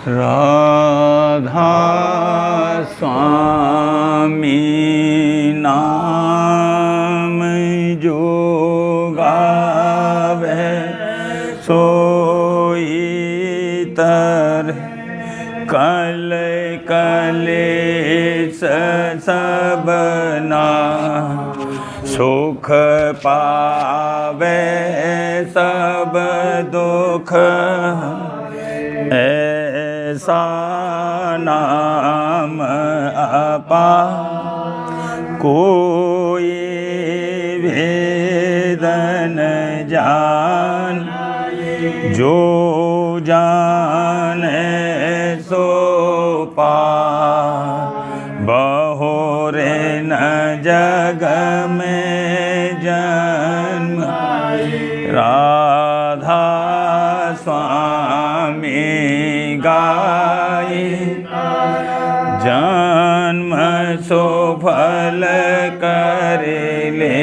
राधा स्वामी नाम जो गावे सोई तर कल कलेश सबना सुख पावे सब दुख ऐसा नाम अपा कोई वेदन जान जो जाने सो पा बहुरे न जग में जन्म राधा स्वामी गाई जन्म सो फल कर ले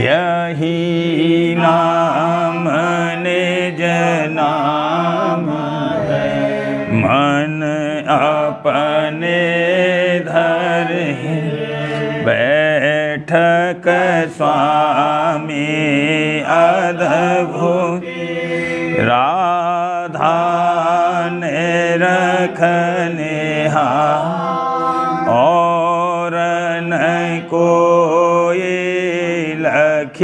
यही नाम निज नाम मन अपने धर बैठक स्वामी अद्भुत राधा ने रखने और न कोई लख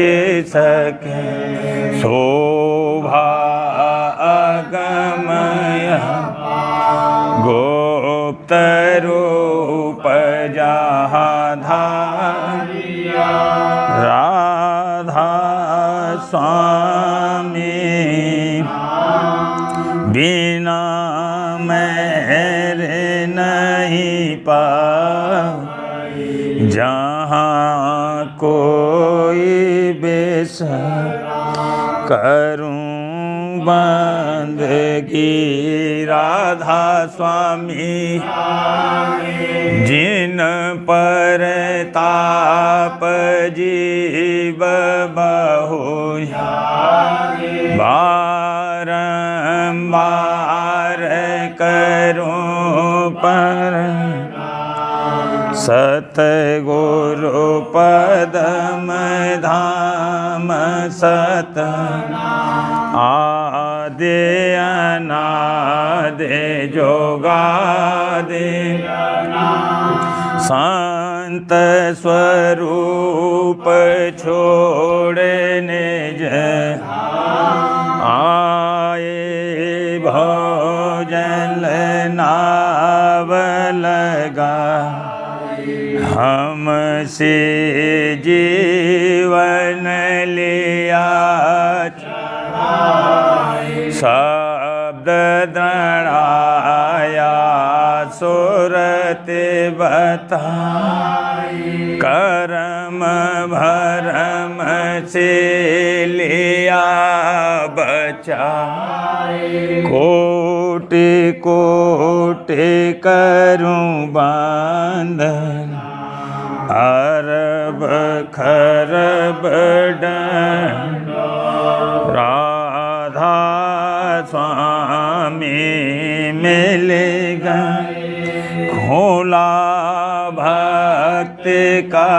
सके शोभा अगमय गुप्त रूप जहाँ धारिया राधा स्वामी बिना मेरे नहीं पा जहाँ कोई बेस करूं बंदगी राधा स्वामी जिन पर ताप जीव बहु बारंबार करूं पर सतगुरु पदम धाम सत आदि अनादि जोगादि संत स्वरूप छोड़ने आए भोजन नाव लगा हमसे जीवन लिया शब्द दृढ़ाया सुरत बताई कर्म भरम से लिया बचा कोटि कोटि करूं बंधन अरब खरब दंड राधा स्वामी मिलेगा खोला भक्ति का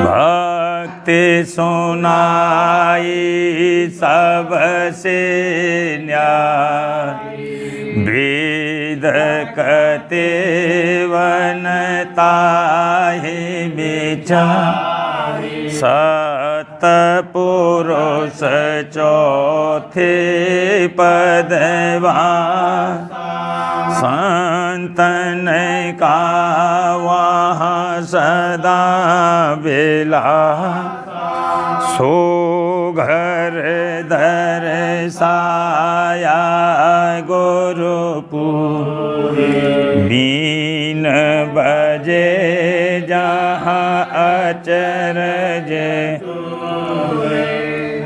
भक्ति सुनाई सबसे न्याय वेद कते वनताहि विचार सतपुरुष चौथे पदवा संतन का वहाँ सदा बेला सो घर दर साया गुरुपुर बीन बजे जहाँ अचरज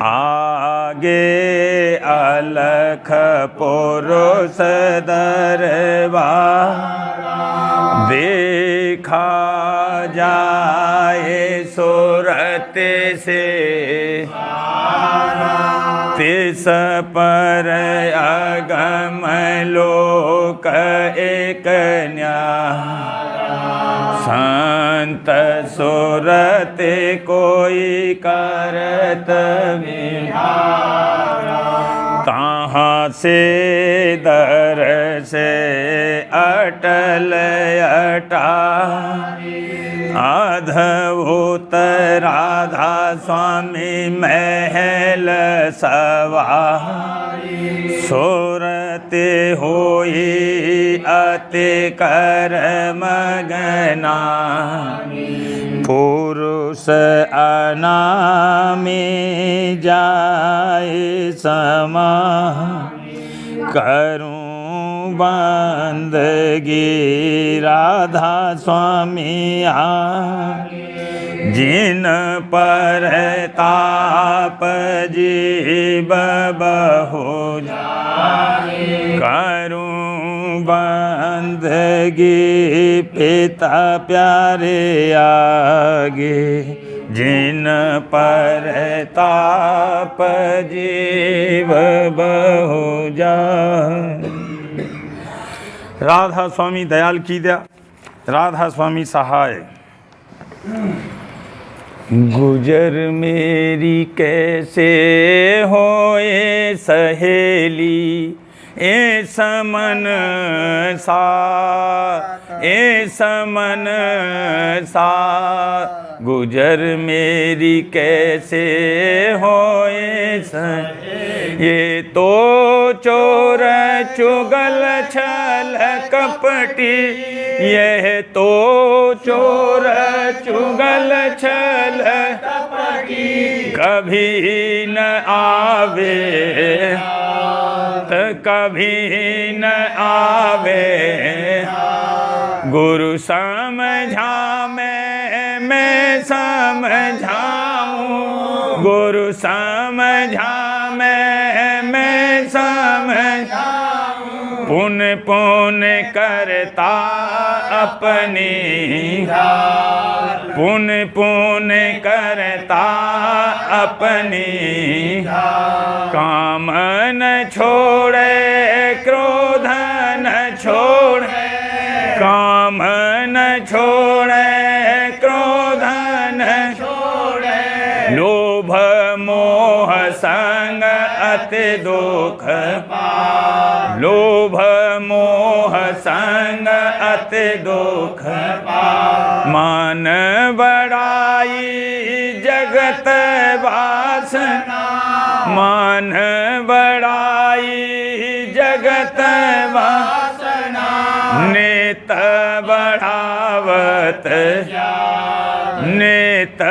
आगे अलख पुरुष दरबार देखा जाए सूरत से ईश पर अगम लोक एक न्यारा, संत सुरते कोई करत विहारा, ताहाँ से दर से अटल अटारी, अद्भुत राधा स्वामी महल सवारी, सुरते होई अति कर्म गनानी, पुरुष अनामी जाए समा, करूं बंदगी राधा स्वामी जिन पर ताप जीव बहु जाए, करूं बंदगी पिता प्यारे आगे, जिन पर ताप जीव बहु जाए। राधा स्वामी दयाल की दया, राधा स्वामी सहाय। गुजर मेरी कैसे होए सहेली, ए समन सा, ए समन सा, गुजर मेरी कैसे होए सहेली, ये तो चोर चुगल छल कपटी, यह तो चोर चुगल छल कपटी, कभी न आवे कभी न आवे, गुरु समझा मैं समझाऊं, गुरु समझा मैं समझाऊं, पुन पुन करता अपनी, पुन पुन करता अपनी, काम न छोड़े क्रोध न छोड़े, काम न छोड़े क्रोध न छोड़े, लोभ मोह संग अति दुख पाए, लोभ मोह संग अति दुख पाए, मान बड़ाई जगत वासना, मान बड़ाई जगत वासना, नेत बढ़ावत नेत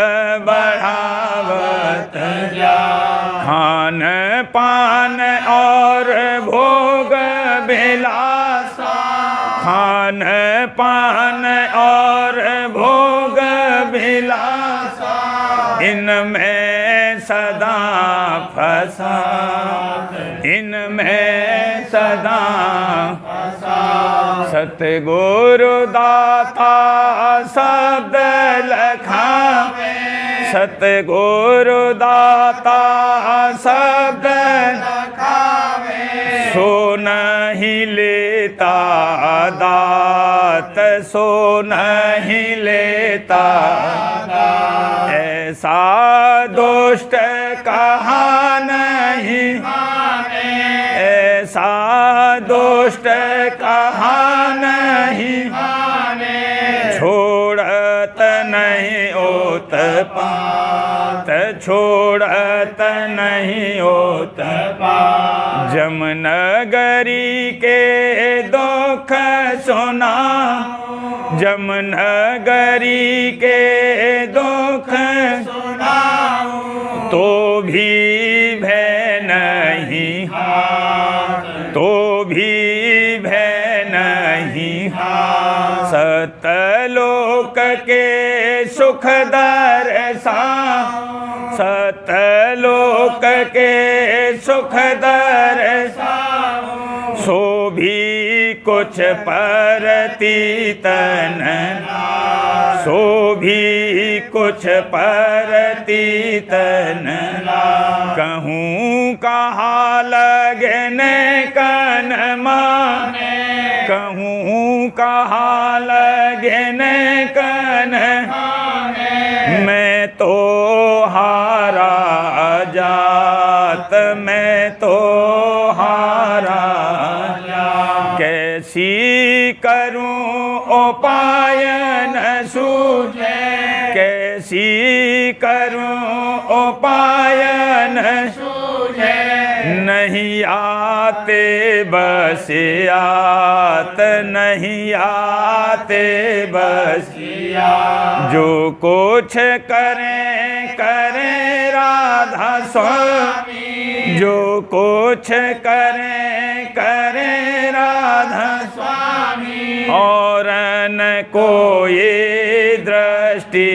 बढ़ावत, खान पान और भोग बिलासा, खान पान और भोग बिलासा, इनमें सदा फंसा, इनमें सदा फंसा, सतगुरु दाता शब्द लखावे, सतगुरु दाता शब्द लखावे, सो नहीं लेता दात, सो नहीं लेता दात, ऐसा दुष्ट कहा नहीं माने, ऐसा दुष्ट कहा नहीं माने, छोड़त नहीं उत्पात, छोड़त नहीं उत्पात, जमनगरी के दुख सुना, जमनगरी के दुख सुनाऊं, तो भी भय नहीं, तो भी भय नहीं, सतलोक के सुख दर्शा, सतलोक के सुख दर्शा, सो भी कुछ परतीत न सो भी कुछ परतीत न कहूँ कहा लगन कन माने कहूँ कहा लगन कन मैं तो हारा जात मैं तो हारा कैसी करूं उपाय न सूझे कैसी करूं उपाय न सूझे नहीं आते बस आत नहीं आते बस जो कुछ करें करें राधा स्वामी जो कुछ करें करें राधा स्वामी और न कोई दृष्टि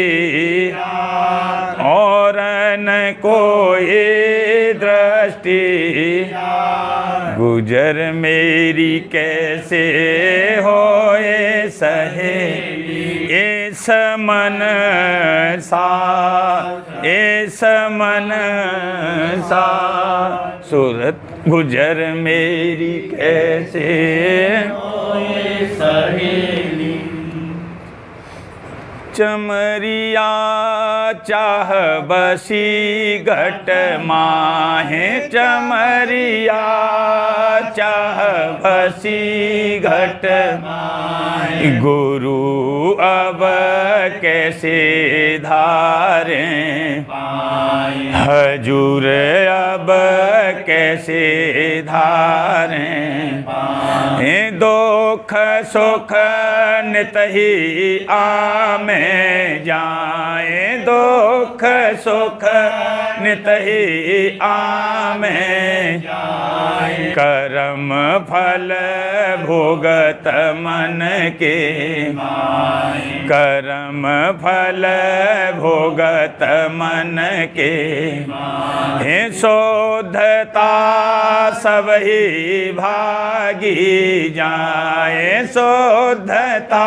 और न कोई दृष्टि गुजर मेरी कैसे होए सहेली इस मन सा इस मन सा सूरत गुजर मेरी कैसे होए सहेली चमरिया चाह बसी घट माहे चमरिया चाह बसी घट माहे गुरु अब कैसे धारें हजूर अब कैसे धारें दुख सुख नित ही आमे जाए दुख सुख नित ही आमे जाए कर्म फल भोगत मन के कर्म फल भोगत मन के हे शोधता सब ही भागी जाए शोधता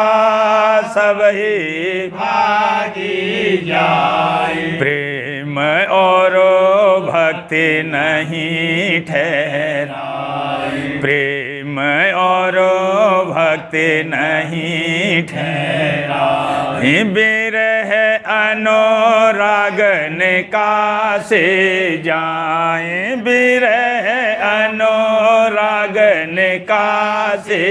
सब ही भागी जाए प्रेम और भक्ति नहीं ठहराए प्रेम और भक्ति नहीं ठहराए बिरह अनुरागन का से जाए बिरह अनुरागन का से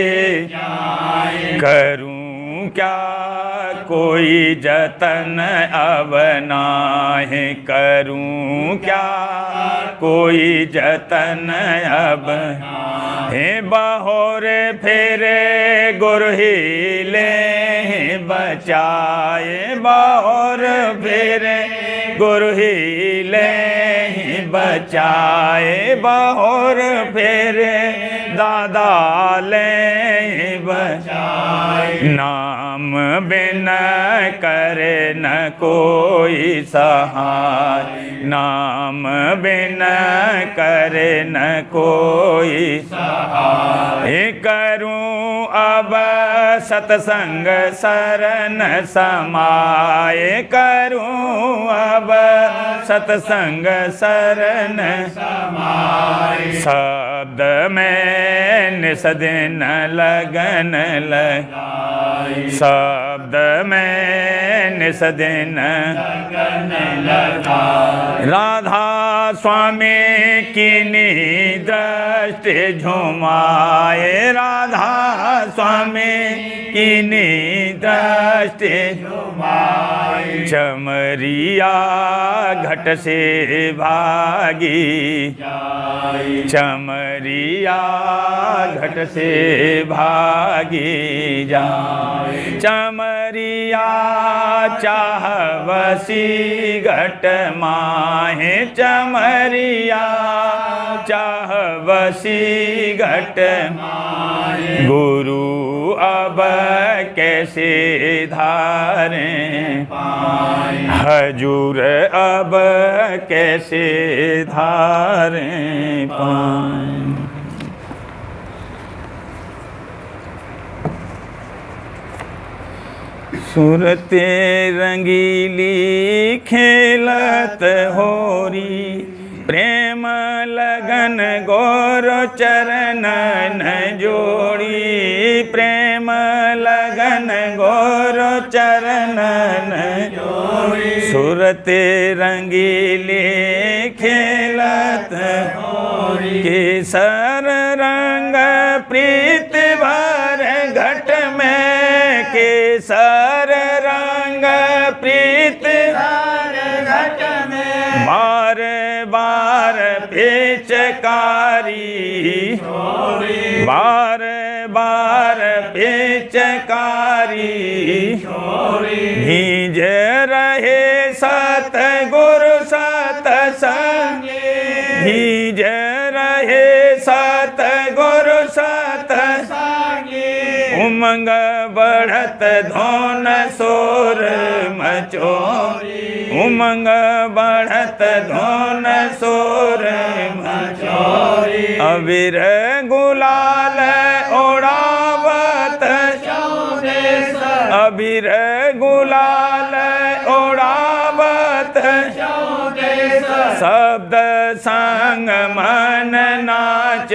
जाए करूं क्या कोई जतन अब नाहे करूं क्या कोई जतन अब हे बहोरे फेरे गुरही ले बचाए बहोर फेरे गुरही ले बचाए बहोर फेरे दादा ले बचाए नाम बिन करे न कोई सहाय नाम बिन करे न कोई सहाय करूं अब सतसंग शरण समाए करूं अब सतसंग शरण समाए शब्द में निस दिन लगन लगाए शब्द में निस दिन लगन लगाए राधा स्वामी की दृष्टि झुमाए राधा स्वामी की दृष्टि झुमाए चमरिया घट से भागी चमरिया घट से भागी जाए चमरिया चाह बसी घट माहे चमरिया चाह बसी घट माहे गुरु अब कैसे धारें हजूर अब कैसे धारें पाएं सूरते रंगीली खेलत होरी, प्रेम लगन गोरो चरण न जोड़ी, प्रेम लगन गोरो चरण न जोड़ी। सूरते रंगीली खेलत होरी, केसर रंग प्रीत भर घट में, केसर रंग प्रीत भर घट में, बार बार पेचकारी, बार बार पेचकारी, भीज रहे सतगुरु सतसंगी, भीज रहे सतगुरु सतसंगी, उमंग बढ़त धोन सोर मचोरी, उमंग बढ़त धोन सोर मचोरी, अबीर गुलाल ओढ़ावत चौदेस, अबीर गुलाल ओढ़ावत चौदेस, शब्द संग मन नाच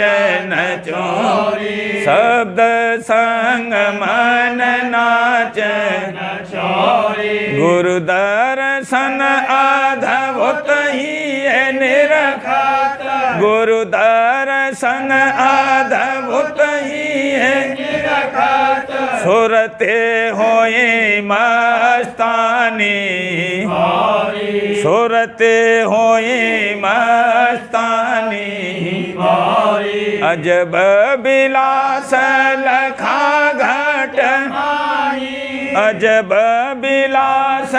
नचोरी, शब्द संग मन नाच नचोरी, गुरु दर्शन अद्भुत ही है निरखत, गुरु दर्शन अद्भुत ही है निरखत, सुरते होए मस्तानी, सुरते होए मस्तानी, अजब बिलास लखा घट, अजब बिलास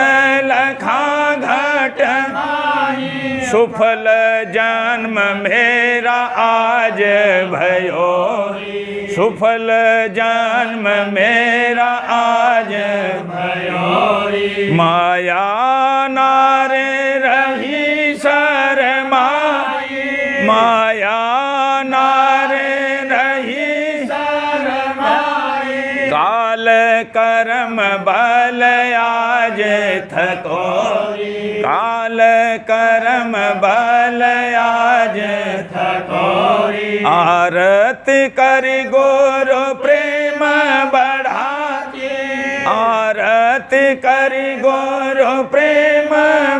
लखा घट, सुफल जन्म मेरा आज भयो, सुफल जन्म मेरा आज भयो, माया नारे रही शरमाई, माया नारे रही शरमाई, काल कर्म बल आज थकोरी, काल कर्म बल आज थकोरी, आरत करि गुरु प्रेम बढ़ाती, आरत करि गुरु प्रेम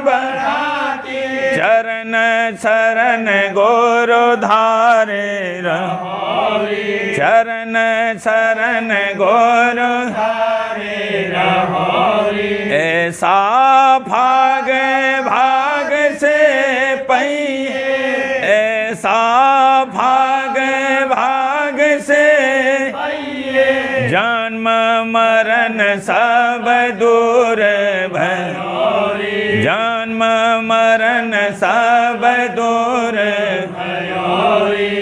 बढ़ाती, चरण शरण गुरु धारे रहोरी, चरण शरण गुरु धारे रहोरी, ऐसा भाग भाग से पहिए, ऐसा भाग भाग से पहिए, जन्म मरण सब दूर भयोरी, जन्म मरण सब दूर भयोरी,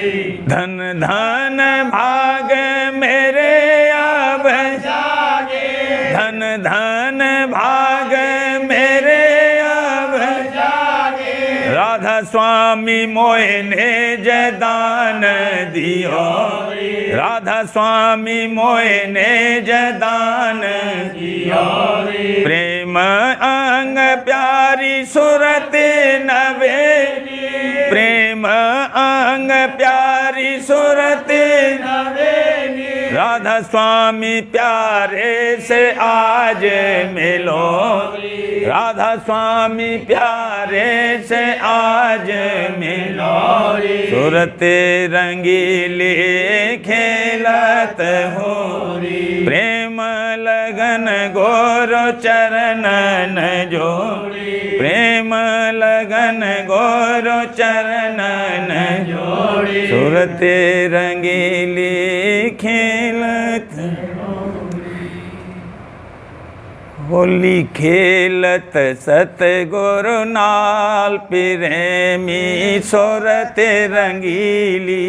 धन धन भाग मेरे अब जागे, धन धन भाग मेरे अब जागे, राधा स्वामी मोहे निज दान दियो, राधा स्वामी मोहे निज दान दियो, प्रेम अंग प्यारी सुरत नवेली, प्रेम अंग प्यारी सुरत नवेली, राधा स्वामी प्यारे से आज मिलो, राधा स्वामी प्यारे से आज मिलो, सुरत रंगीली खेलत होरी, प्रेम लगन गोरो चरण न जोड़ी, प्रेम लगन गोरो चरण न जोड़ी, सुरत रंगीली खेलत होली खेलत सतगुरु नाल प्रेमी सुरत रंगीली,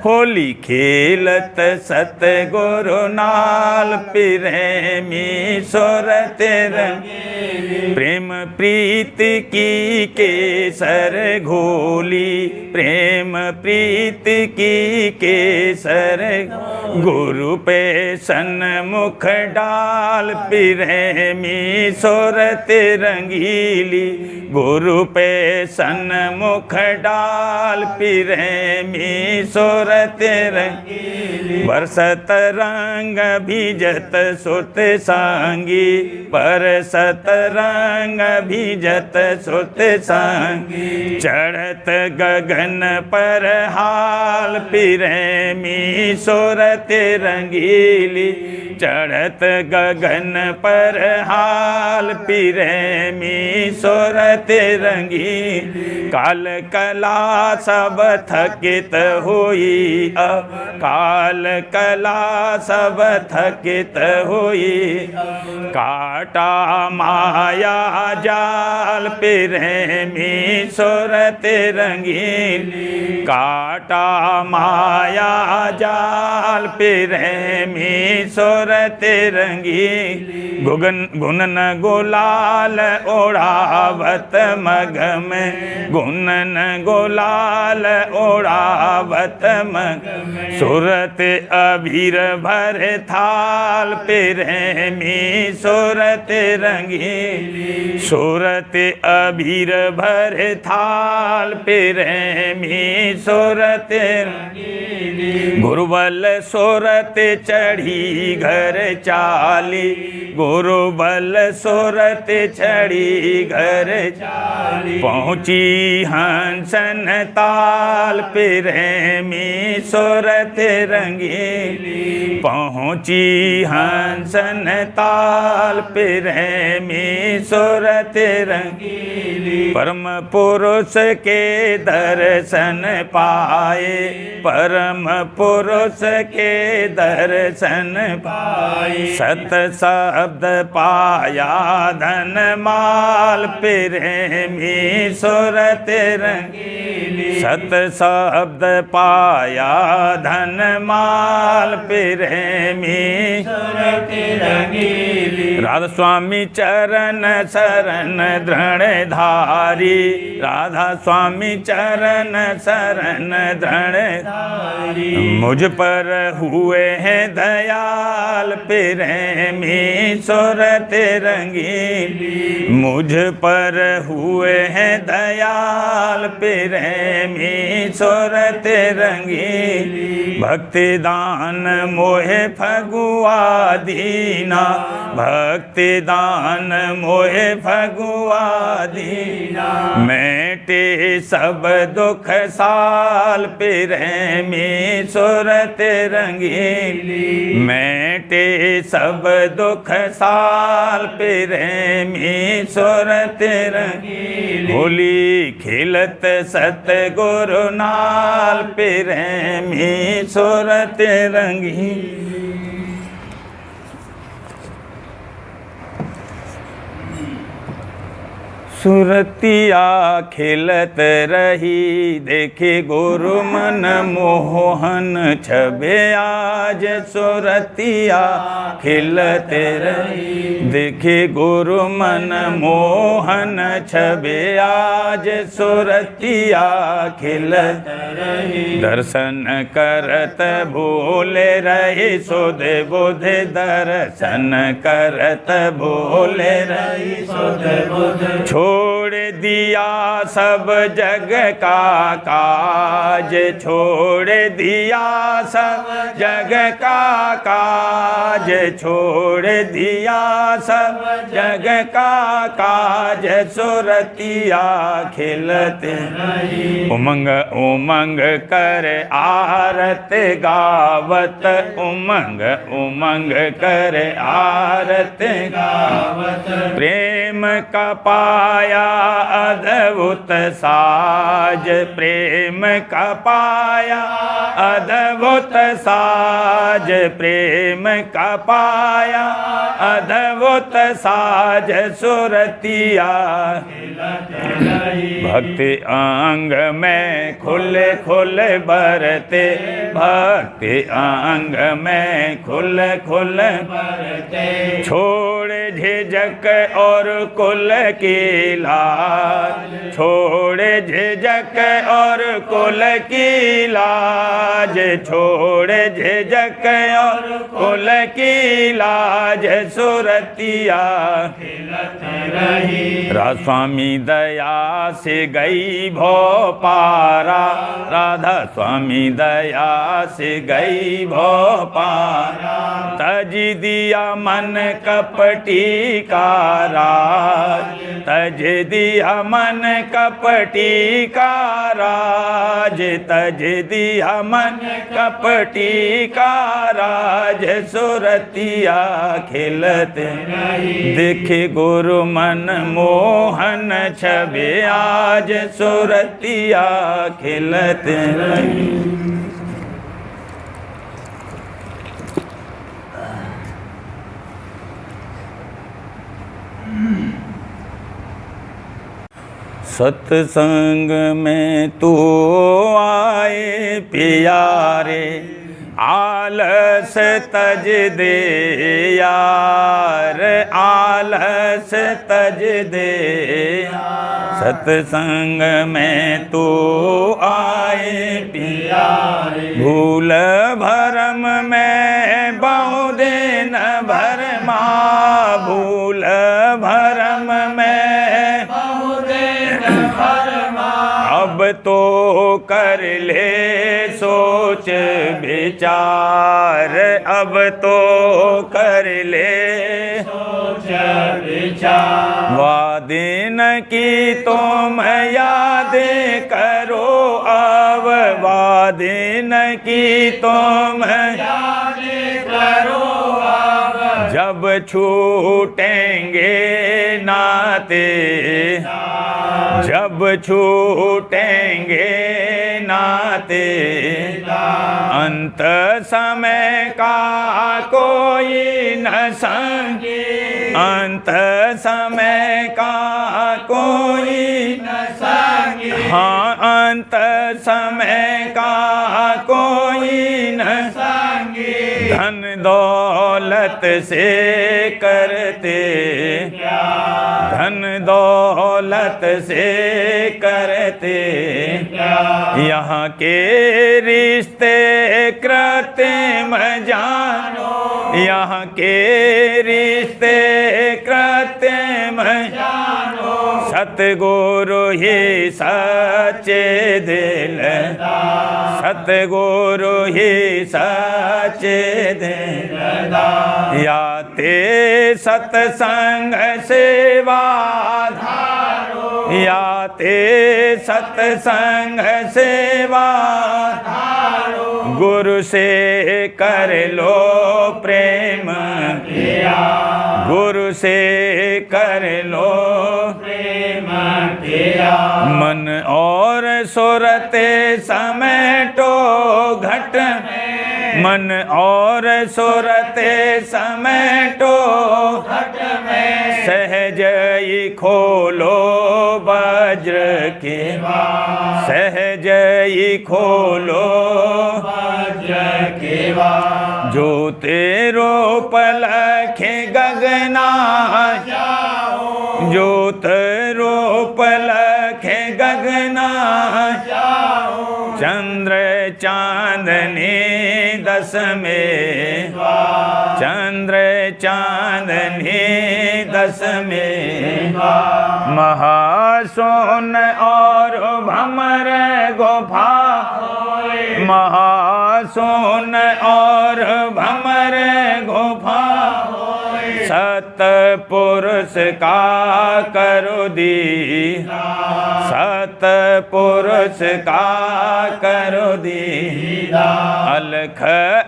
होली खेलत सतगुरु नाल प्रेमी सुरत रंगीली। प्रेम प्रीत की केसर घोली, प्रेम प्रीत की केसर गुरु पे सन्मुख डाल प्रेमी सुरत रंगीली। गुरु पे सन्मुख डाल प्रेमी सुरत रंगीली। बरसत रंग भिजत सुत सांगी, बरसत रंग भिजत सुत सांगी। चढ़त गगन पर हाल प्रेमी सुरत रंगीली। चढ़त गगन पर हाल प्रेमी सुरत रंगीली। काल कला सब थकित हुई, अब काल कला सब थकित हुई। काटा माया जाल प्रेमी सुरत रंगीली। काटा माया जाल प्रेमी सुरत रंगीली। गुनन गुलाल ओढ़ावत मग में, गुनन गुलाल ओढ़ावत मग। सुरत अबीर भर थाल प्रेमी सुरत रंगीली। सुरत अबीर भर थाल प्रेमी सुरत रंगीली। गुरुबल सुरत चढ़ी घर चाली, गुरुबल सुरत चढ़ी घर चाली। पहुँची हंसन ताल प्रेमी सुरत रंगीली। पहुँची हंसन ताल प्रेमी सुरत रंगीली। परम पुरुष के दर्शन पाए, परम पुरुष के दर्शन पाए। सत शब्द पाया धन माल प्रेमी सुरत रंगीली। सत शब्द पाया धन माल प्रेमी सुरत रंगीली। राधा स्वामी चरण शरण दृढ़ धारी, राधा स्वामी चरण शरण दृढ़ धारी। मुझ पर हुए हैं दयाल प्रेमी सुरत रंगीली। मुझ पर हुए हैं दयाल प्रेमी सुरत रंगीली। भक्ति दान मोहे फगुआ दीना, भक्ति दान मोहे फगुआ दीना। मेटे सब दुख साल प्रेमी सुरत रंगीली। मेटे सब दुख साल प्रेमी सुरत रंगीली। होली खेलत सतगुरु नाल प्रेमी सुरत रंगीली। सुरतिया खेलत रही, देखे गुरु मन मोहन छबे आज। सुरतिया खेलत रही, देखे गुरु मन मोहन छबे आज। सुरतिया खेलत रही, दर्शन करत भोले रहे सुध बुध। दर्शन करत भोले रहे सुध बुध। छोड़ दिया सब जग का काज, छोड़ दिया सब जग का काज। छोड़ दिया सब जग का काज। सुरतिया खेलत रही, उमंग उमंग कर आरत गावत। उमंग उमंग कर आरत गावत। प्रेम का पाया अद्भुत साज, प्रेम का पाया अद्भुत साज। प्रेम का पाया अद्भुत साज। सुरतिया भक्ति अंग में खुल खुल बरते, भक्ति अंग में खुल खुल बरते। छोड़ झिझक और कुल की लाज, छोड़ झिझक और कुल की लाज, छोड़ झिझक और कुल की लाज। सुरतिया राधा स्वामी दया से गई भो पारा, राधा स्वामी दया से गई भो पारा। तज दिया मन कपटी का राज, तज दिया मन कपटी का राज, तज दिया मन कपटी का राज। सुरतिया खिलते देखे गुरु मन मोहन छबे आज, सुरतिया खिलते रही। सत्संग में तू आए प्यारे, आलस तज दे यार, आलस तज दे। सत्संग में तू आए प्यारे, भूल भरम में बहु दिन भरमा, भूल भरम में बहु दिन भरमा। अब तो कर ले सोच विचार, अब तो कर ले सोच विचार। वादिन की तुम याद करो अब, वादिन की तुम याद करो अब। जब छूटेंगे नाते, जब छूटेंगे नाते। अंत समय का कोई न संगी, अंत समय का कोई न संगी। हाँ, अंत समय का कोई न संगी। धन दौलत से करते, धन दौलत से करते। यहाँ के रिश्ते कृत्रिम जानो, यहाँ के रिश्ते कृत्रिम जानो। सतगुरु ही सच्चे दिल, सतगुरु ही सच्चे दिल। याते सत्संग सेवा धारो, याते सत्संग सेवा धारो। गुरु से कर लो प्रेम किया, गुरु से कर लो प्रेम किया। मन और सुरते समेटो घट में, मन और सुरते समेटो घट में। सहज ही खोलो वज्र के, सहज ही खोलो वज्र के। जो तेरो पलखे गगना जाओ, जो तेरो पलखे गगना जाओ। चंद्र चांदनी दस में, चंद्र चांदनी दस में। महासोन और भमर गुफा, महासोन और भमर गुफा। सतपुरुष का करो दी, सतपुरुष का करो दी। अलख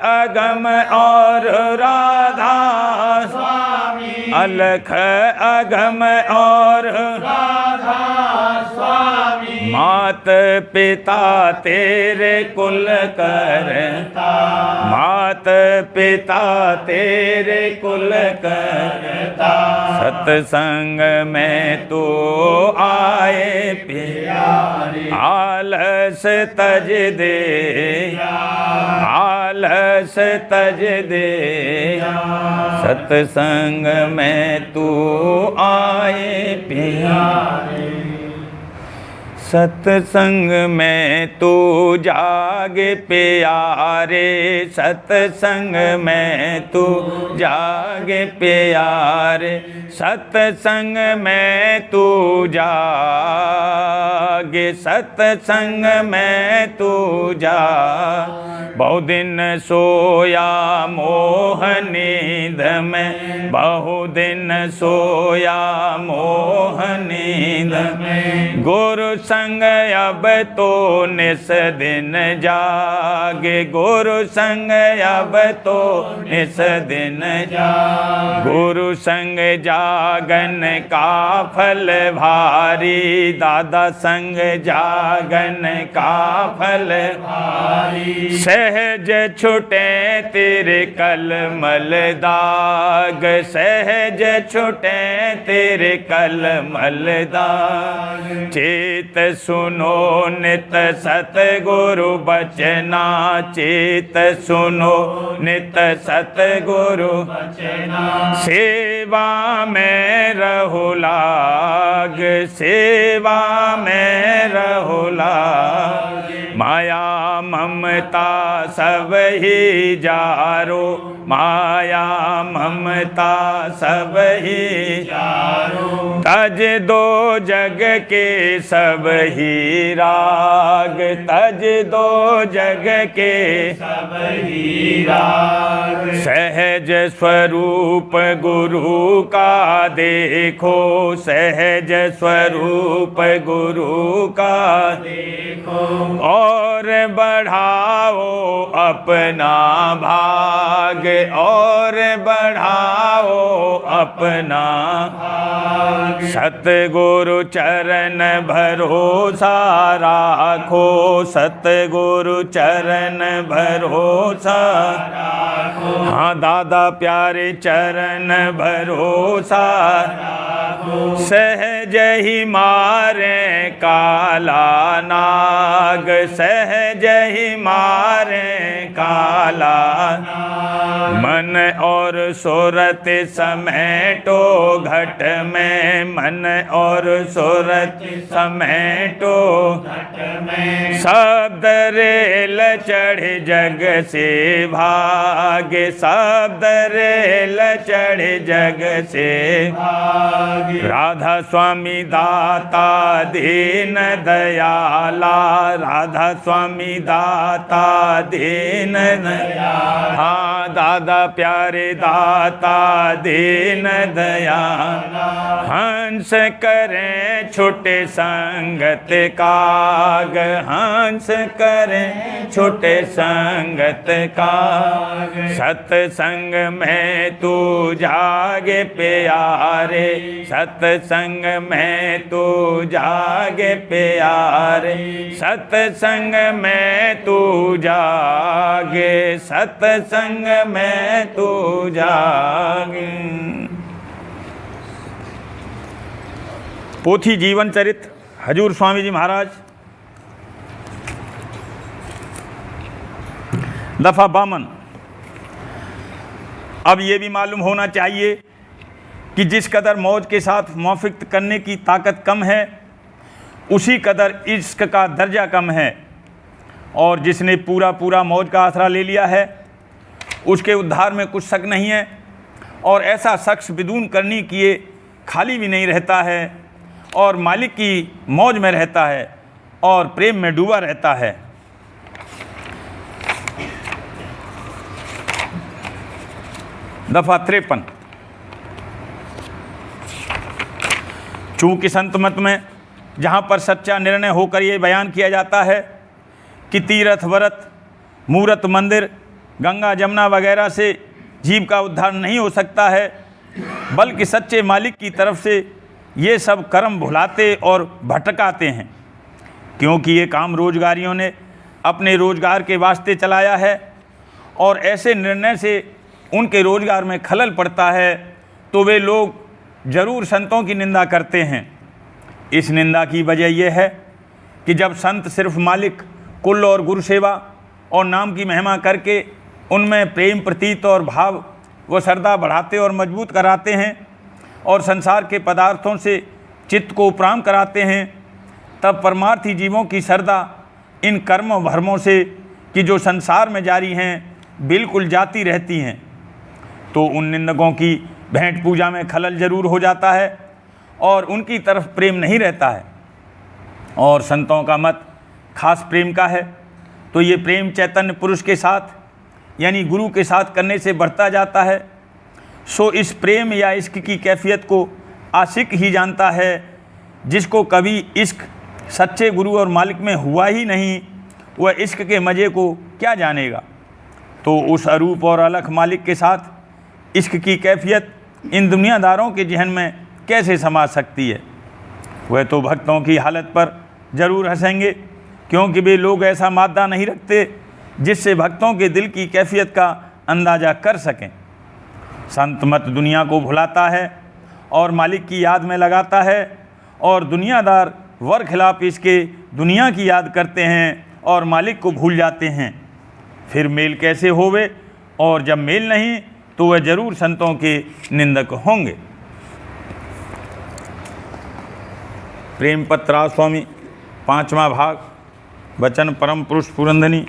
अगम और राधा स्वामी, अलख अगम और राधा स्वामी। मात पिता तेरे कुल करता, मात मात पिता तेरे कुल करता, सत्संग में तू आए प्यारे, आलस तज दे, आलस तज दे, सत्संग में तू आए प्यारे, सत्संग में तू जागे प्यारे, सत्संग में तू जागे प्यारे, सत्संग में तू जागे, सत्संग में तू जा, बहु दिन सोया मोह नींद में, बहु दिन सोया मोह नींद में, गुरु संग अब तो निस दिन जागे, गुरु संग अब तो निस दिन जागे, गुरु संग जागन का फल भारी, दादा संग जागन का फल भारी, सहज छुटे तेरे कलमल दाग, सहज छुटे तेरे कलमल दाग, चेत सुनो नित सतगुरु बचना, चेत सुनो नित सतगुरु बचना, सेवा में रहो लाग, सेवा में रहो लाग, माया ममता सब ही जारो, माया ममता सब ही जारो, तज दो जग के सब ही राग, तज दो जग के सब ही राग, सहज स्वरूप गुरु का देखो, सहज स्वरूप गुरु का देखो, और बढ़ाओ अपना भाग, और बढ़ाओ अपना भाग, सतगुरु चरण भरोसा राखो, सतगुरु चरण भरोसा राखो, हाँ दादा प्यारे चरण भरोसा राखो, सहज ही मारे काला नाग, सहज ही मारे काला नाग, मन और सुरत समेटो घट में, मन और सुरत समेटो घट में, शब्द रेल चढ़ जग से भागे, शब्द रेल चढ़ जग से भागे, राधा स्वामी दाता दीन दयाला, राधा स्वामी दाता दीन दयाला, हाँ दादा प्यारे दाता दीन दयाला, हंस करें छुटे संगत काग, हंस करें छुटे संगत काग, सत्संग में तू जागे प्यारे, सत्संग में तू जागे प्यारे, सत्संग में तू जागे, सत्संग में तू जागे। पोथी जीवन चरित्र हजूर स्वामी जी महाराज, दफा 52। अब ये भी मालूम होना चाहिए कि जिस कदर मौज के साथ मौफिक करने की ताकत कम है, उसी कदर इश्क का दर्जा कम है, और जिसने पूरा पूरा मौज का आसरा ले लिया है उसके उद्धार में कुछ शक नहीं है, और ऐसा शख्स बिदून करनी किए खाली भी नहीं रहता है, और मालिक की मौज में रहता है और प्रेम में डूबा रहता है। दफा 53। चूँकि संत मत में जहाँ पर सच्चा निर्णय होकर ये बयान किया जाता है कि तीर्थ व्रत मूर्त मंदिर गंगा जमुना वगैरह से जीव का उद्धार नहीं हो सकता है, बल्कि सच्चे मालिक की तरफ से ये सब कर्म भुलाते और भटकाते हैं, क्योंकि ये काम रोजगारियों ने अपने रोजगार के वास्ते चलाया है और ऐसे निर्णय से उनके रोजगार में खलल पड़ता है तो वे लोग जरूर संतों की निंदा करते हैं। इस निंदा की वजह यह है कि जब संत सिर्फ मालिक, कुल और गुरु सेवा और नाम की महिमा करके उनमें प्रेम प्रतीत और भाव व श्रद्धा बढ़ाते और मजबूत कराते हैं और संसार के पदार्थों से चित्त को उपराम कराते हैं, तब परमार्थी जीवों की श्रद्धा इन कर्म भरमों से कि जो संसार में जारी हैं बिल्कुल जाती रहती हैं। तो उन निंदकों की भेंट पूजा में खलल जरूर हो जाता है और उनकी तरफ प्रेम नहीं रहता है। और संतों का मत खास प्रेम का है, तो ये प्रेम चैतन्य पुरुष के साथ यानी गुरु के साथ करने से बढ़ता जाता है। सो इस प्रेम या इश्क की कैफियत को आशिक ही जानता है। जिसको कभी इश्क सच्चे गुरु और मालिक में हुआ ही नहीं, वह इश्क के मज़े को क्या जानेगा। तो उस अरूप और अलख मालिक के साथ इश्क की कैफियत इन दुनियादारों के जहन में कैसे समा सकती है। वह तो भक्तों की हालत पर ज़रूर हंसेंगे, क्योंकि वे लोग ऐसा मादा नहीं रखते जिससे भक्तों के दिल की कैफियत का अंदाज़ा कर सकें। संत मत दुनिया को भुलाता है और मालिक की याद में लगाता है, और दुनियादार वर खिलाफ इसके दुनिया की याद करते हैं और मालिक को भूल जाते हैं। फिर मेल कैसे होवे, और जब मेल नहीं तो वह जरूर संतों के निंदक होंगे। प्रेम पत्र स्वामी 5वां भाग, वचन परम पुरुष पुरंदनी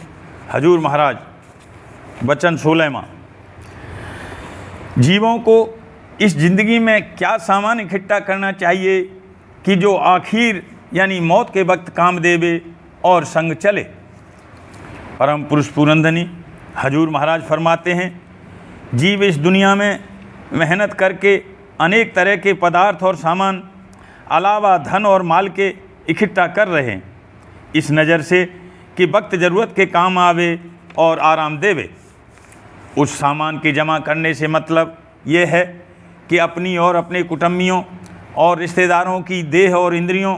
हजूर महाराज, वचन 16वां। जीवों को इस जिंदगी में क्या सामान इकट्ठा करना चाहिए कि जो आखिर यानी मौत के वक्त काम देवे और संग चले। परम पुरुष पुरंदनी हजूर महाराज फरमाते हैं, जीव इस दुनिया में मेहनत करके अनेक तरह के पदार्थ और सामान अलावा धन और माल के इकट्ठा कर रहे हैं, इस नज़र से कि वक्त ज़रूरत के काम आवे और आराम देवे। उस सामान के जमा करने से मतलब ये है कि अपनी और अपने कुटुंबियों और रिश्तेदारों की देह और इंद्रियों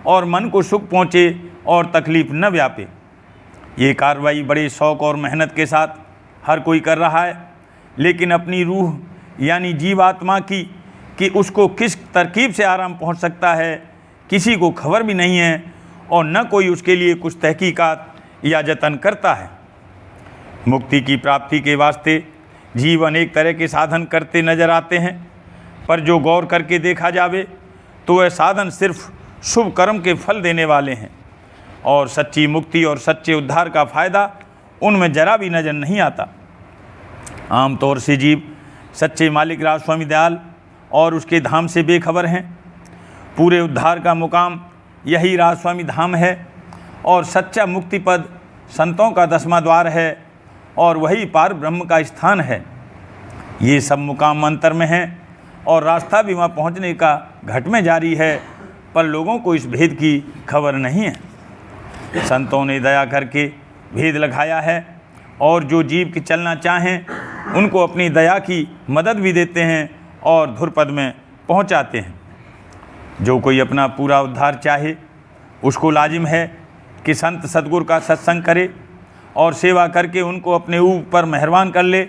और मन को सुख पहुँचे और तकलीफ़ न व्यापे। ये कार्रवाई बड़े शौक़ और मेहनत के साथ हर कोई कर रहा है, लेकिन अपनी रूह यानी जीवात्मा की कि उसको किस तरकीब से आराम पहुंच सकता है किसी को खबर भी नहीं है, और न कोई उसके लिए कुछ तहकीकात या जतन करता है। मुक्ति की प्राप्ति के वास्ते जीव अनेक तरह के साधन करते नज़र आते हैं, पर जो गौर करके देखा जावे तो वह साधन सिर्फ शुभ कर्म के फल देने वाले हैं, और सच्ची मुक्ति और सच्चे उद्धार का फ़ायदा उनमें जरा भी नज़र नहीं आता। आमतौर से जीव सच्चे मालिक राजस्वामी दयाल और उसके धाम से बेखबर हैं। पूरे उद्धार का मुकाम यही राजस्वामी धाम है, और सच्चा मुक्ति पद संतों का 10वां द्वार है, और वही पार ब्रह्म का स्थान है। ये सब मुकाम अंतर में हैं और रास्ता भी वहाँ पहुँचने का घट में जारी है, पर लोगों को इस भेद की खबर नहीं है। संतों ने दया करके भेद लगाया है, और जो जीव के चलना चाहें उनको अपनी दया की मदद भी देते हैं और धुरपद में पहुँचाते हैं। जो कोई अपना पूरा उद्धार चाहे उसको लाजिम है कि संत सद्गुरु का सत्संग करे और सेवा करके उनको अपने ऊपर मेहरबान कर ले,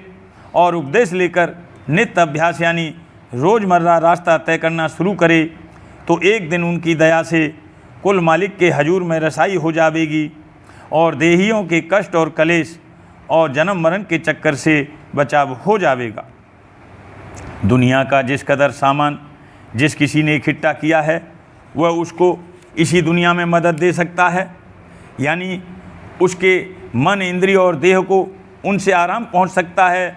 और उपदेश लेकर नित्य अभ्यास यानी रोज़मर्रा रास्ता तय करना शुरू करे, तो एक दिन उनकी दया से कुल मालिक के हजूर में रसाई हो जाएगी, और देहियों के कष्ट और कलेश और जन्म मरण के चक्कर से बचाव हो जाएगा। दुनिया का जिस कदर सामान जिस किसी ने इकट्ठा किया है वह उसको इसी दुनिया में मदद दे सकता है, यानी उसके मन इंद्रिय और देह को उनसे आराम पहुंच सकता है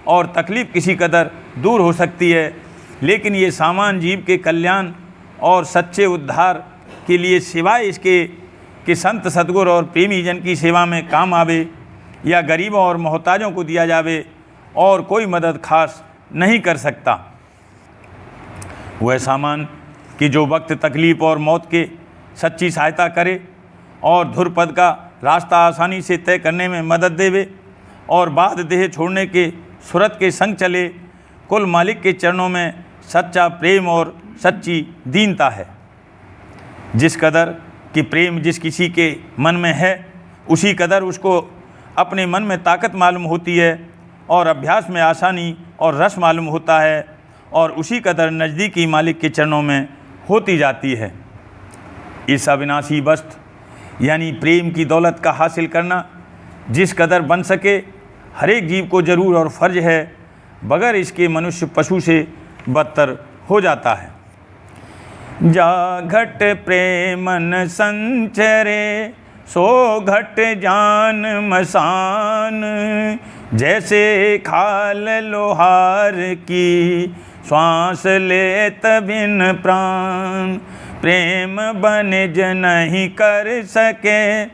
और तकलीफ़ किसी कदर दूर हो सकती है। लेकिन ये सामान जीव के कल्याण और सच्चे उद्धार के लिए सिवाय इसके कि संत सद्गुरु और प्रेमी जन की सेवा में काम आवे या गरीबों और मोहताजों को दिया जावे, और कोई मदद खास नहीं कर सकता। वह सामान कि जो वक्त तकलीफ़ और मौत के सच्ची सहायता करे और धुरपद का रास्ता आसानी से तय करने में मदद देवे, और बाद देह छोड़ने के सूरत के संग चले, कुल मालिक के चरणों में सच्चा प्रेम और सच्ची दीनता है। जिस कदर कि प्रेम जिस किसी के मन में है उसी कदर उसको अपने मन में ताकत मालूम होती है और अभ्यास में आसानी और रस मालूम होता है और उसी कदर नज़दीकी मालिक के चरणों में होती जाती है। इस अविनाशी वस्तु यानी प्रेम की दौलत का हासिल करना जिस कदर बन सके हर एक जीव को जरूर और फर्ज है, बगैर इसके मनुष्य पशु से बदतर हो जाता है। जा घट प्रेमन संचरे सो घट जान मसान, जैसे खाल लोहार की श्वास ले तबिन प्राण। प्रेम बनिज नहीं कर सके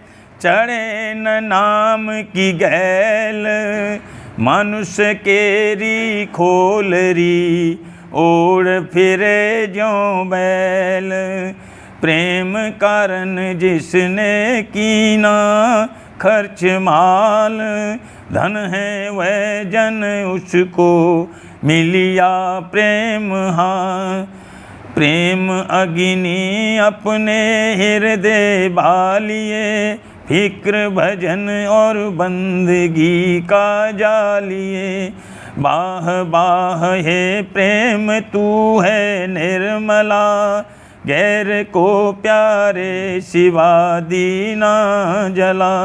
चढ़े न नाम की गैल, मनुष्य केरी खोलरी ओढ़ फिरे ज्यों बैल। प्रेम कारण जिसने कीना खर्च माल, धन है वह जन उसको मिलिया प्रेम हाँ। प्रेम अग्नि अपने हृदय बालिए, फिक्र भजन और बंदगी का जालिए। बाह बाह हे प्रेम तू है निर्मला, गैर को प्यारे सिवा दीना जला।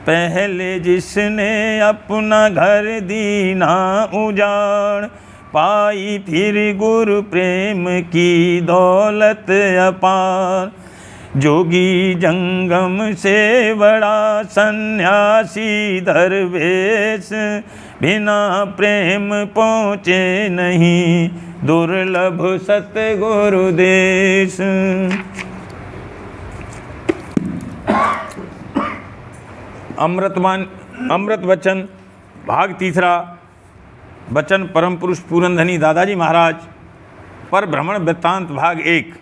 पहले जिसने अपना घर दीना उजाड़, पाई फिर गुरु प्रेम की दौलत अपार। जोगी जंगम से बड़ा सन्यासी दरवेश, बिना प्रेम पहुँचे नहीं दुर्लभ सतगुरु देश। अमृत वचन भाग तीसरा। वचन परम पुरुष पूरनधनी दादाजी महाराज पर भ्रमण वृत्तांत भाग 1।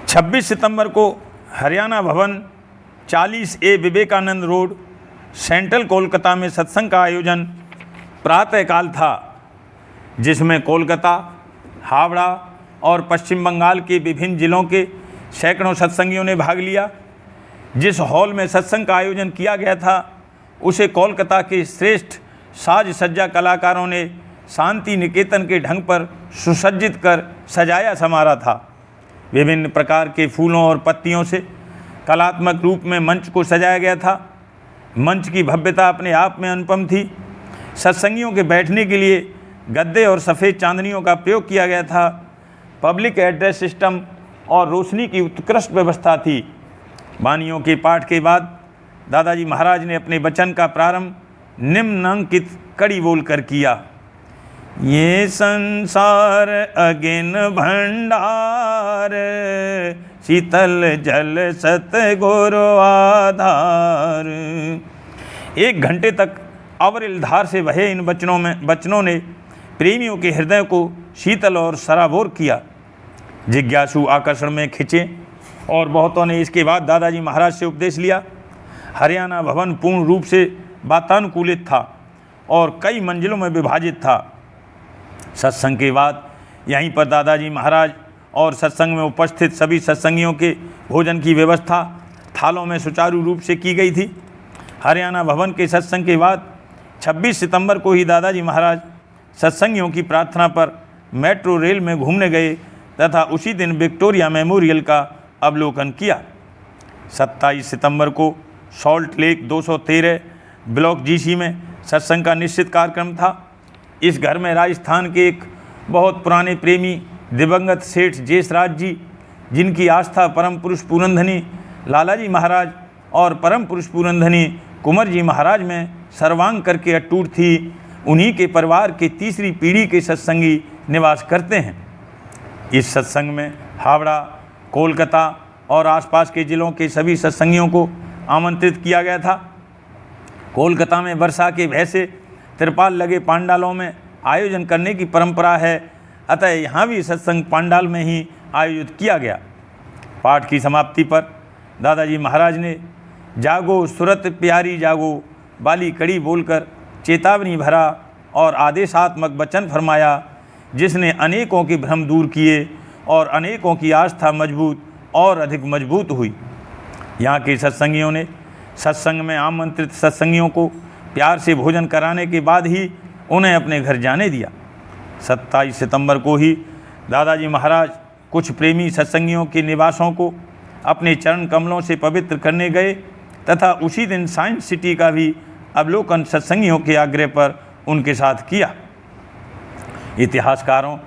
26 सितंबर को हरियाणा भवन 40A Vivekananda road, central Kolkata में सत्संग का आयोजन प्रातःकाल था, जिसमें कोलकाता, हावड़ा और पश्चिम बंगाल के विभिन्न जिलों के सैकड़ों सत्संगियों ने भाग लिया। जिस हॉल में सत्संग का आयोजन किया गया था उसे कोलकाता के श्रेष्ठ साज सज्जा कलाकारों ने शांति निकेतन के ढंग पर सुसज्जित कर सजाया संवारा था। विभिन्न प्रकार के फूलों और पत्तियों से कलात्मक रूप में मंच को सजाया गया था। मंच की भव्यता अपने आप में अनुपम थी। सत्संगियों के बैठने के लिए गद्दे और सफ़ेद चांदनियों का प्रयोग किया गया था। पब्लिक एड्रेस सिस्टम और रोशनी की उत्कृष्ट व्यवस्था थी। वाणियों के पाठ के बाद दादाजी महाराज ने अपने वचन का प्रारंभ निम्नांकित कड़ी बोलकर किया। ये संसार अगिन भंडार, शीतल जल सतगुरु आधार। 1 घंटे तक अविरल धार से बहे इन वचनों ने प्रेमियों के हृदय को शीतल और सराबोर किया। जिज्ञासु आकर्षण में खिंचे और बहुतों ने इसके बाद दादाजी महाराज से उपदेश लिया। हरियाणा भवन पूर्ण रूप से वातानुकूलित था और कई मंजिलों में विभाजित था। सत्संग के बाद यहीं पर दादाजी महाराज और सत्संग में उपस्थित सभी सत्संगियों के भोजन की व्यवस्था थालों में सुचारू रूप से की गई थी। हरियाणा भवन के सत्संग के बाद 26 सितंबर को ही दादाजी महाराज सत्संगियों की प्रार्थना पर मेट्रो रेल में घूमने गए तथा उसी दिन विक्टोरिया मेमोरियल का अवलोकन किया। 27 सितंबर को सॉल्ट लेक 213 ब्लॉक GC में सत्संग का निश्चित कार्यक्रम था। इस घर में राजस्थान के एक बहुत पुराने प्रेमी दिवंगत सेठ जेसराज जी, जिनकी आस्था परम पुरुष पूरनधनी लालाजी महाराज और परम पुरुष पूरनधनी कुंवर जी महाराज में सर्वांग करके अटूट थी, उन्हीं के परिवार के तीसरी पीढ़ी के सत्संगी निवास करते हैं। इस सत्संग में हावड़ा, कोलकाता और आसपास के ज़िलों के सभी सत्संगियों को आमंत्रित किया गया था। कोलकाता में वर्षा के भय से तिरपाल लगे पांडालों में आयोजन करने की परंपरा है, अतः यहाँ भी सत्संग पांडाल में ही आयोजित किया गया। पाठ की समाप्ति पर दादाजी महाराज ने जागो सुरत प्यारी जागो वाली कड़ी बोलकर चेतावनी भरा और आदेशात्मक वचन फरमाया, जिसने अनेकों के भ्रम दूर किए और अनेकों की आस्था मजबूत और अधिक मजबूत हुई। यहाँ के सत्संगियों ने सत्संग में आमंत्रित सत्संगियों को प्यार से भोजन कराने के बाद ही उन्हें अपने घर जाने दिया। 27 सितंबर को ही दादाजी महाराज कुछ प्रेमी सत्संगियों के निवासों को अपने चरण कमलों से पवित्र करने गए तथा उसी दिन साइंस सिटी का भी अवलोकन सत्संगियों के आग्रह पर उनके साथ किया। इतिहासकारों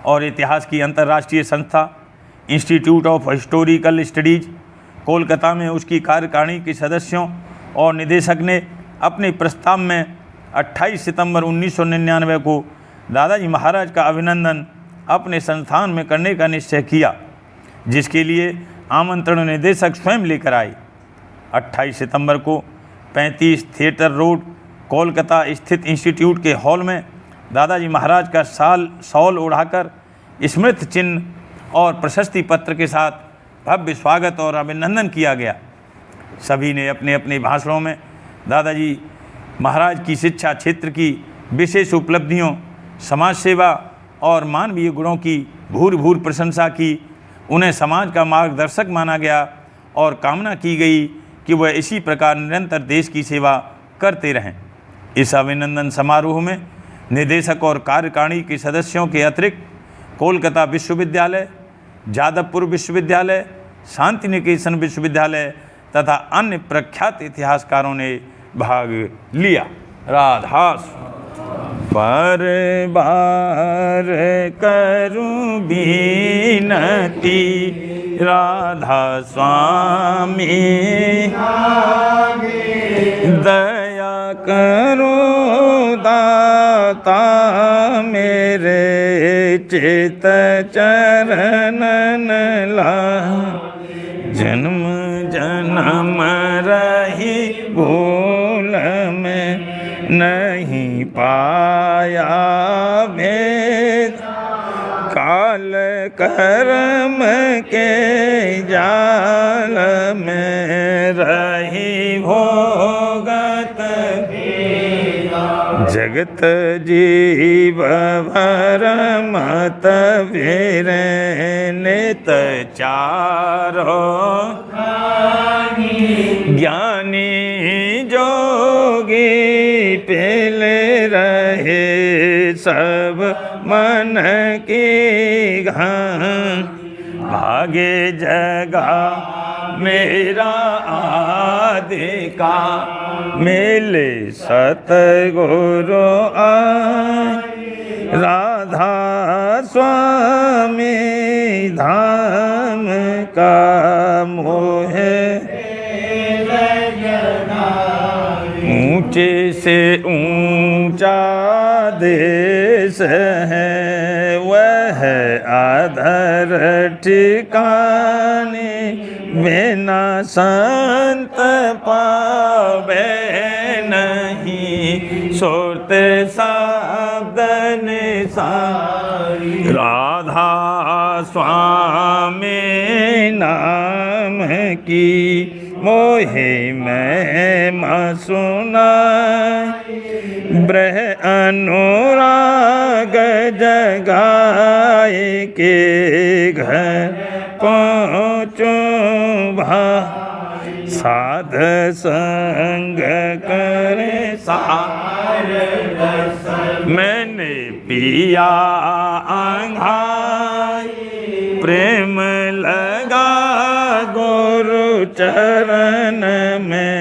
और इतिहास की अंतर्राष्ट्रीय संस्था institute of historical studies Kolkata में उसकी कार्यकारिणी के सदस्यों और निदेशक ने अपने प्रस्ताव में 28 सितंबर 1999 को दादाजी महाराज का अभिनंदन अपने संस्थान में करने का निश्चय किया, जिसके लिए आमंत्रण निदेशक स्वयं लेकर आए। 28 सितंबर को 35 थिएटर रोड कोलकाता स्थित इंस्टीट्यूट के हॉल में दादाजी महाराज का शॉल ओढ़ाकर स्मृति चिन्ह और प्रशस्ति पत्र के साथ भव्य स्वागत और अभिनंदन किया गया। सभी ने अपने अपने भाषणों में दादाजी महाराज की शिक्षा क्षेत्र की विशेष उपलब्धियों, समाज सेवा और मानवीय गुणों की भूर प्रशंसा की। उन्हें समाज का मार्गदर्शक माना गया और कामना की गई कि वह इसी प्रकार निरंतर देश की सेवा करते रहें। इस अभिनंदन समारोह में निदेशक और कार्यकारिणी के सदस्यों के अतिरिक्त कोलकाता विश्वविद्यालय, जादवपुर विश्वविद्यालय, शांति निकेतन विश्वविद्यालय तथा अन्य प्रख्यात इतिहासकारों ने भाग लिया। राधास बार बार करूं बीनती राधा स्वामी, दया करो दाता मेरे चित चरणन ला, जन्म जन्म रही भूल में नहीं पाया भेद, काल कर्म के जाल में रही भोगत, जगत जीव भर मत वीर नित चारो, ज्ञानी जोगी पहले रहे सब मन की घान, भागे जगा मेरा आदि का मिले सतगुरु राधा स्वामी धाम का मोहे, ऊंचे से ऊंचा देश है वह आधर ठिकाने, बिना संत पावे नहीं सुरत शब्द निसारी, राधा स्वामी नाम की मोहे महिमा सुनाई, ब्रह अनुराग जगाए के घर पहुँचूं भा, साध संग करे सार, मैंने पिया अंघाई, प्रेम लगा गुरु चरण में,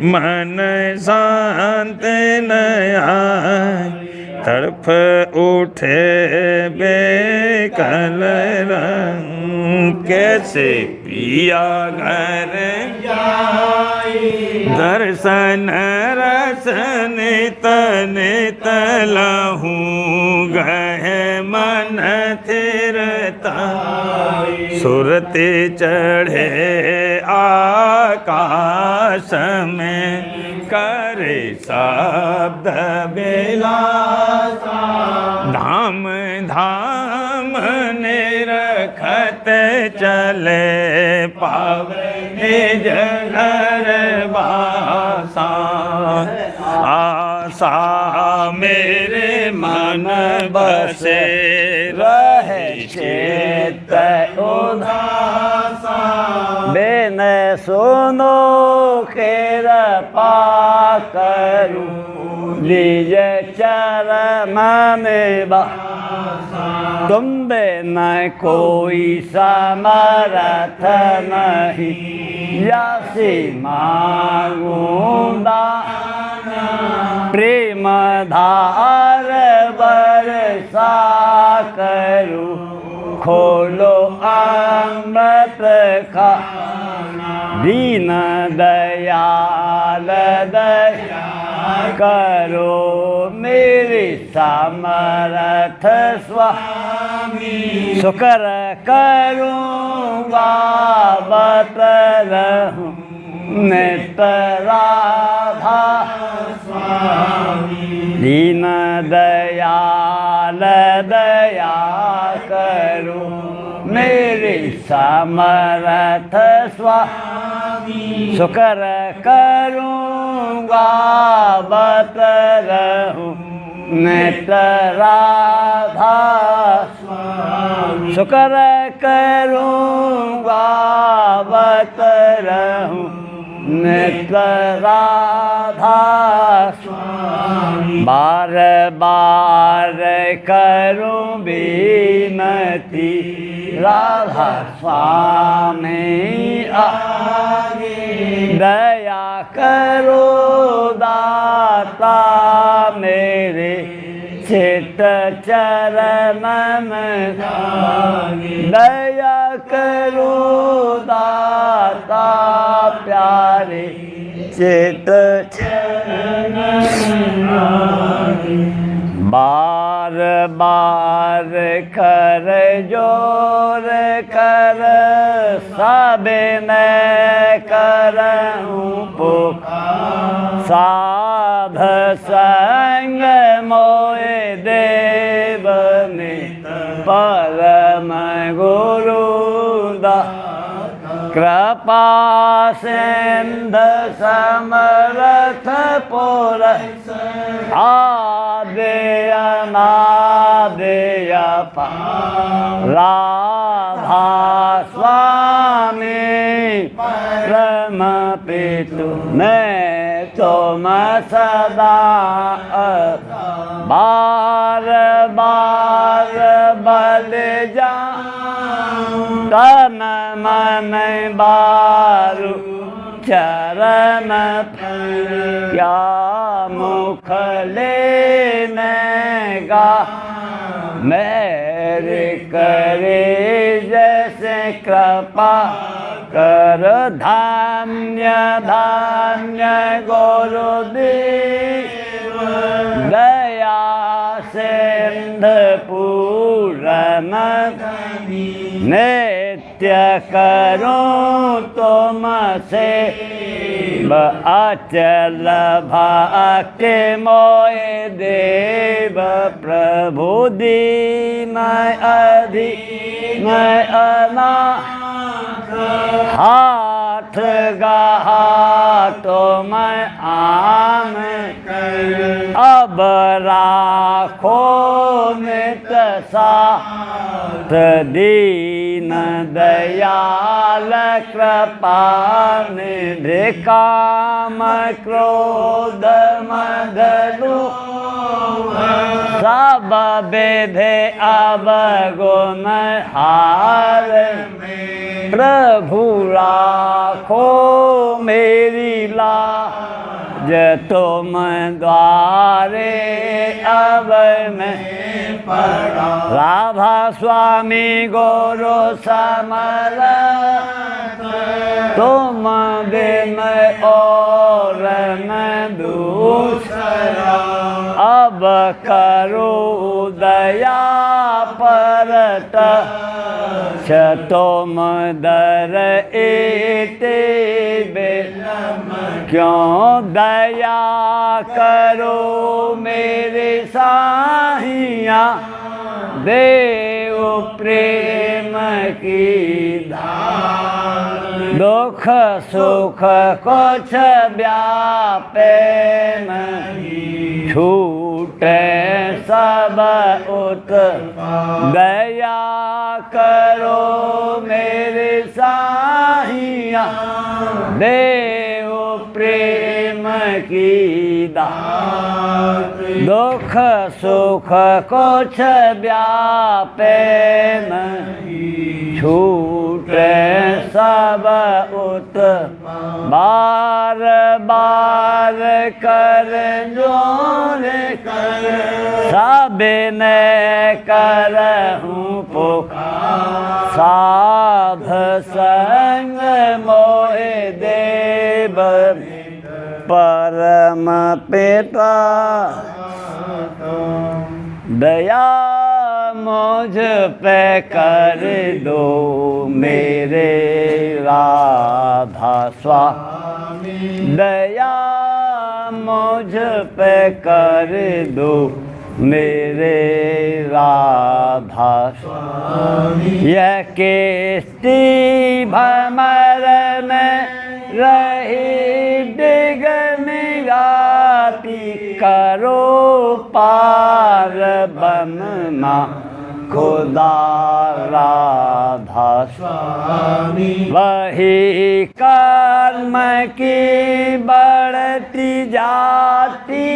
मन शांत नया, तड़फ उठे बेकल रंग, कैसे पिया घर दर्शन रसन नित लहूँ गए मन थिरता, सुरते चढ़े आकाश में करे शब्द बिलासा, धाम धाम निरखत चले पावे निज घर बासा, आशा मेरे मन बसे रहे चित्त उदासा बिन सुनो कृपा करूं निज चरण में तुम बिन कोई समर्थ नहीं यासी मांगूं दान प्रेम धार बरसा करूं खोलो अमृत खाना दीन दयाल दया करो मेरे समर्थ स्वामी शुक्र करूँगा बत रहूं नित राधा स्वामी दीन दयाल दया करो मेरे समर्थ स्वामी शुक्र करूँगा बत रहूं नित राधा स्वामी शुक्र करूँगा बत रहूं नित राधा स्वामी बार बार करूं विनती राधा स्वामी आगे दया करो दाता मेरे चित चरण में दया करो दाता प्यारे चित चरण में बार बार कर जोर कर सबने करऊं पुकार साध संग मोए देव ने परम गुरु दा कृपा सिंधु समर्थ पुर आदि अनादि राधा स्वामी परम पितु मैं तुम सदा बार बार बल जा तन मन बारू चरण क्या मुख लेने गा मेरे करे जैसे कृपा कर धान्य धान्य गुरुदेव दया सिंधु पूरन नित्य करूं तुम से अचल भक्ति मोए देव प्रभु दीन अधीन अनाथ हाथ गहा तुम आम अब राखो नित साथ दीन दयाल कृपा निधि काम क्रोध मद सब विधि अवगुण हार प्रभु राखो मेरी लाज तुम द्वारे अब मैं पड़ा राधा स्वामी गुरु समर्थ तुम बिन और न दूसरा अब करो दया परत तुम दर एते क्यों दया करो मेरे साहिया देव प्रेम की धार दुख सुख कुछ व्यापे नहीं, छूटे सब उत दया करो मेरे साहिया, देव प्रेम की दात। दुख सुख कुछ व्यापे नहीं, छूटे सब उत बार बार कर जोर कर, सब ने करहूँ पुकार, साध संग मोहे देव परम पिता। दया मुझ पे कर दो मेरे राधा स्वामी, दया मुझ पे कर दो मेरे राधा स्वामी। यह केष्टि भमर में रही डिग निगाती, करो पार बनना खुदा राधा स्वामी। वही कर्म की बढ़ती जाती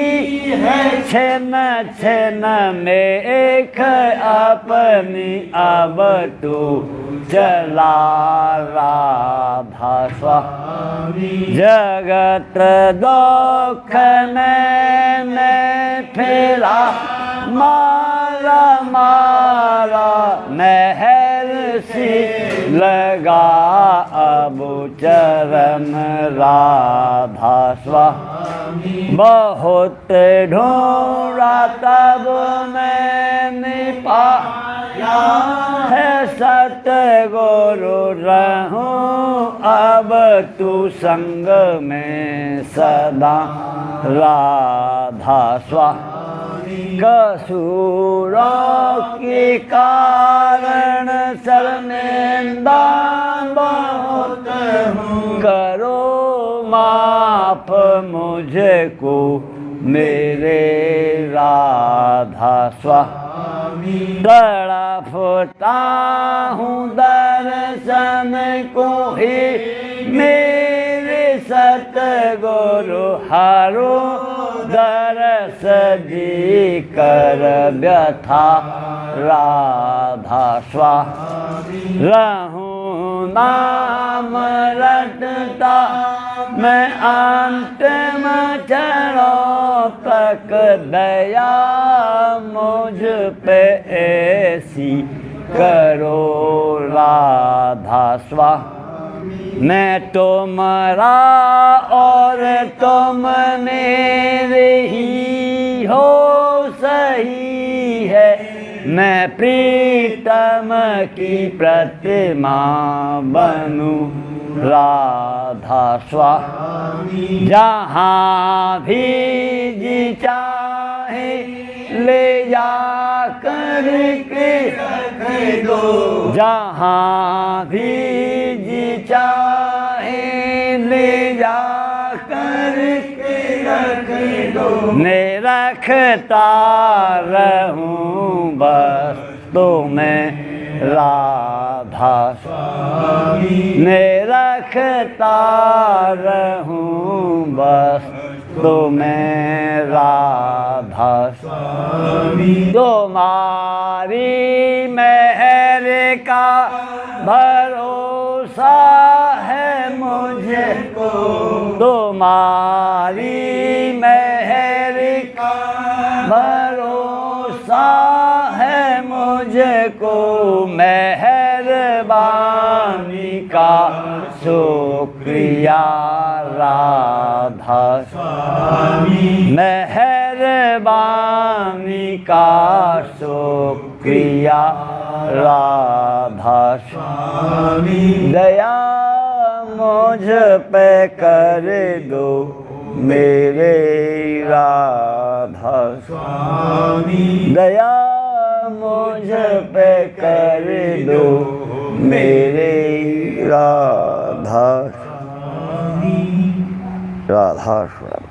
है, छिन छिन में एक अपनी अब तू चला राधा स्वामी। जगत दुख मैंने फिरा मारा मारा, नहर सी लगा अब चरण राधा स्वामी। बहुत ढूंढा तब मैंने पाया है, सतगुरु रहूं अब तू संग में सदा राधा स्वामी। कसूरों के कारण शर्मिंदा बहुत हूँ, करो माफ मुझको मेरे राधा स्वामी। तड़पता हूँ दर्शन को ही मेरे सतगुरु, हारो दरस दी कर व्यथा राधा स्वामी। रहूं नाम रटता मैं अंतिम क्षणों तक, दया मुझ पे ऐसी करो राधा स्वामी। मैं तुम्हारा और तुम मेरे ही हो सही है, मैं प्रीतम की प्रतिमा बनूं राधा स्वामी। जहाँ भी जी चाहे ले जा कर के रख दो, जहाँ भी जी चाहे ले जा कर के रख दो। मैं रखता रहूं बस तुम्हें राधा स्वामी, मैं रखता रहूं बस तुम्हें राधा स्वामी। तुम्हारी मेहर का भरोसा है मुझको, तुम्हारी मेहर का भरोसा है मुझको, मेहरबानी का शुक्रिया राधा स्वामी। मेहरबानी का शुक्रिया राधा स्वामी। दया मुझ पे कर दो मेरे राधा स्वामी, दया मुझ पे कर दो मेरे राधा राधा राधा स्वामी।